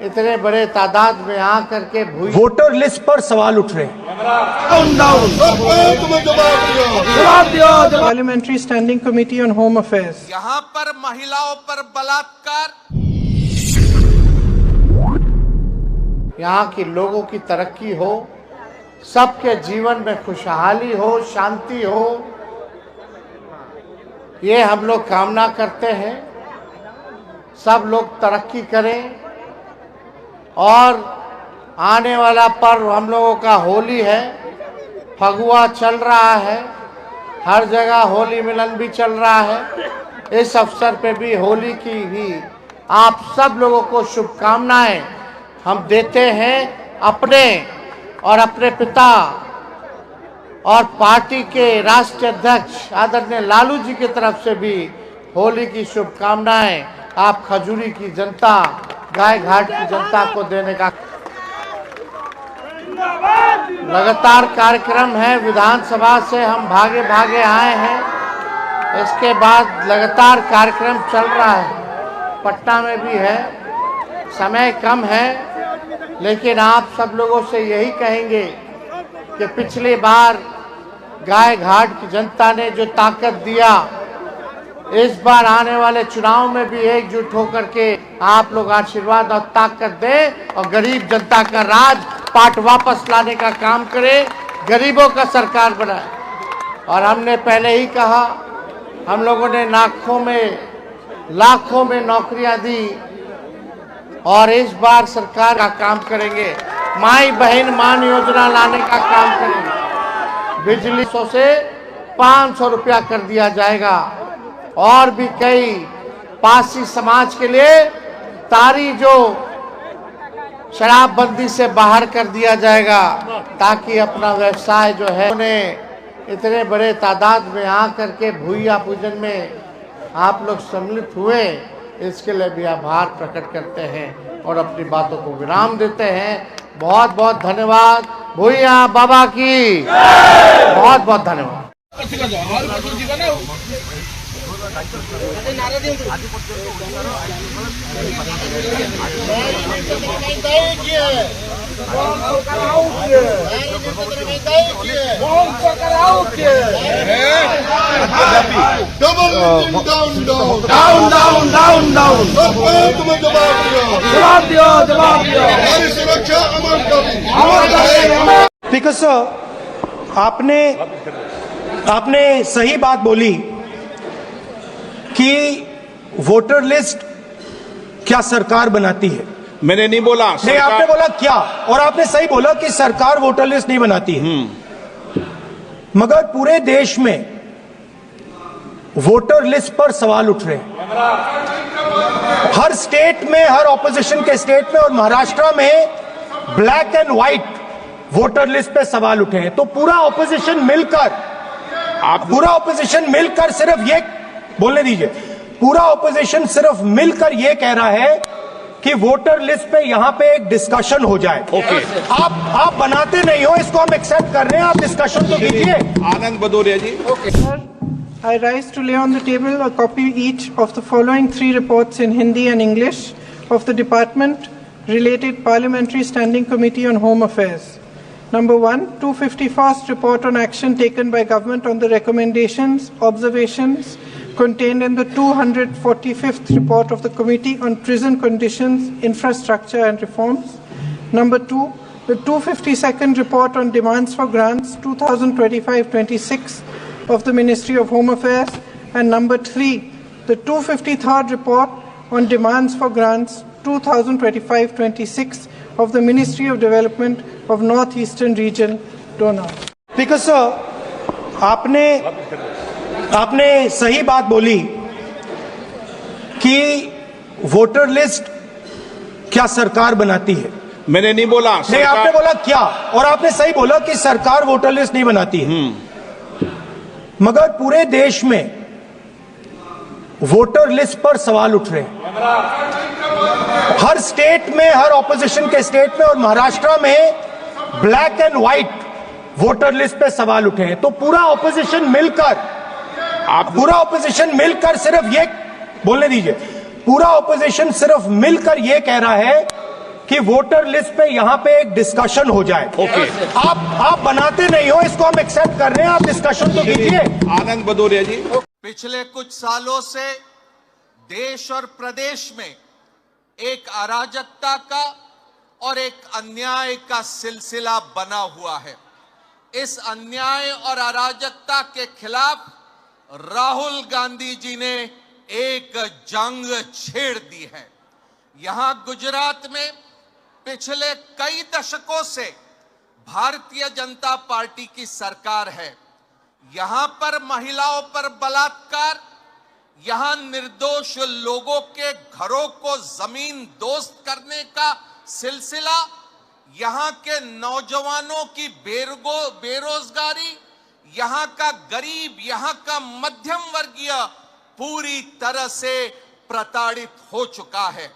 इतने बड़े तादाद में आकर के वोटर लिस्ट पर सवाल उठ रहे हैं। Parliamentary standing committee on home affairs. यहाँ पर महिलाओं पर बलात्कार, यहाँ के लोगों की तरक्की हो, सबके जीवन में खुशहाली हो, शांति हो, ये हम लोग कामना करते हैं। सब लोग तरक्की करें और आने वाला पर्व हम लोगों का होली है, फगुआ चल रहा है, हर जगह होली मिलन भी चल रहा है। इस अवसर पे भी होली की भी आप सब लोगों को शुभकामनाएं हम देते हैं। अपने और अपने पिता और पार्टी के राष्ट्रीय अध्यक्ष आदरणीय लालू जी की तरफ से भी होली की शुभकामनाएं आप खजूरी की जनता, गाय घाट की जनता को देने का लगातार कार्यक्रम है। विधानसभा से हम भागे भागे आए हैं, इसके बाद लगातार कार्यक्रम चल रहा है, पटना में भी है। समय कम है, लेकिन आप सब लोगों से यही कहेंगे कि पिछली बार गाय घाट की जनता ने जो ताकत दिया, इस बार आने वाले चुनाव में भी एकजुट होकर के आप लोग आशीर्वाद और ताकत दें और गरीब जनता का राज पाट वापस लाने का काम करें, गरीबों का सरकार बनाए। और हमने पहले ही कहा, हम लोगों ने लाखों में नौकरियां दी और इस बार सरकार का काम करेंगे। माई बहन मान योजना लाने का काम करेंगे। बिजली 100 से 500 रुपया कर दिया जाएगा और भी कई पासी समाज के लिए तारी जो शराबबंदी से बाहर कर दिया जाएगा, ताकि अपना व्यवसाय जो है उन्हें इतने बड़े तादाद में आकर के भूया पूजन में आप लोग सम्मिलित हुए, इसके लिए भी आभार प्रकट करते हैं और अपनी बातों को विराम देते हैं। बहुत बहुत धन्यवाद। भूया बाबा की बहुत बहुत धन्यवाद। स्पीकर सर, आपने सही बात बोली कि वोटर लिस्ट क्या सरकार बनाती है। मैंने नहीं बोला, नहीं, आपने बोला क्या, और आपने सही बोला कि सरकार वोटर लिस्ट नहीं बनाती है। मगर पूरे देश में वोटर लिस्ट पर सवाल उठ रहे हैं। हर स्टेट में, हर ऑपोजिशन के स्टेट में और महाराष्ट्र में black and white voter list पे सवाल उठे हैं। तो पूरा ऑपोजिशन मिलकर सिर्फ ये बोलने दीजिए, पूरा ऑपोजिशन सिर्फ मिलकर ये कह रहा है कि वोटर लिस्ट पे यहां पे एक डिस्कशन हो जाए। ओके, आप बनाते नहीं हो, इसको हम एक्सेप्ट कर रहे हैं, आप डिस्कशन तो कीजिए। आनंद भदौरिया जी। Sir, I rise to lay on the table a copy each of the following 3 reports in Hindi and English of the Department Related Parliamentary Standing Committee on Home Affairs. Number 1, 251st report on action taken by government on the recommendations, observations contained in the 245th report of the Committee on Prison Conditions, Infrastructure and Reforms. Number 2, the 252nd report on demands for grants 2025-26 of the Ministry of Home Affairs. And number 3, the 253rd report on demands for grants 2025-26 of the Ministry of Development of Northeastern Region, Dona. Speaker sir, आपने सही बात बोली कि voter list क्या सरकार बनाती है। मैंने नहीं बोला, नहीं, आपने बोला क्या, और आपने सही बोला कि सरकार वोटर लिस्ट नहीं बनाती है। मगर पूरे देश में वोटर लिस्ट पर सवाल उठ रहे हैं। हर स्टेट में, हर ऑपोजिशन के स्टेट में और महाराष्ट्र में black and white voter list पे सवाल उठे हैं। तो पूरा ऑपोजिशन मिलकर सिर्फ ये बोलने दीजिए, पूरा ऑपोजिशन सिर्फ मिलकर ये कह रहा है कि वोटर लिस्ट पे यहां पे एक डिस्कशन हो जाए। ओके। आप बनाते नहीं हो, इसको हम एक्सेप्ट कर रहे हैं, आप डिस्कशन तो कीजिए। आनंद भदौरिया जी। पिछले कुछ सालों से देश और प्रदेश में एक अराजकता का और एक अन्याय का सिलसिला बना हुआ है। इस अन्याय और अराजकता के खिलाफ राहुल गांधी जी ने एक जंग छेड़ दी है। यहां गुजरात में पिछले कई दशकों से भारतीय जनता पार्टी की सरकार है। यहां पर महिलाओं पर बलात्कार, यहां निर्दोष लोगों के घरों को जमीन दोस्त करने का सिलसिला, यहां के नौजवानों की बेरोजगारी, यहां का गरीब, यहां का मध्यम वर्गीय पूरी तरह से प्रताड़ित हो चुका है।